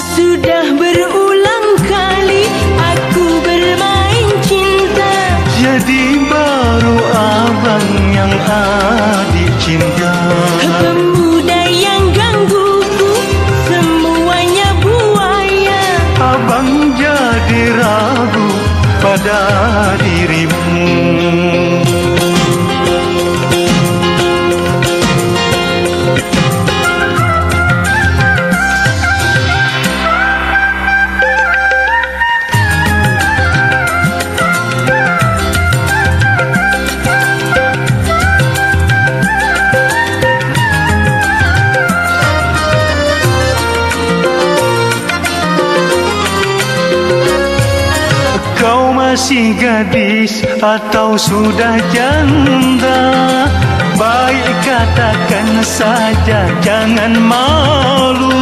Sudah berulang kali aku bermain cinta, jadi baru abang yang adik cinta. Pemuda yang gangguku semuanya buaya. Abang jadi ragu pada dirimu. Kau masih gadis atau sudah janda? Baik katakan saja, jangan malu.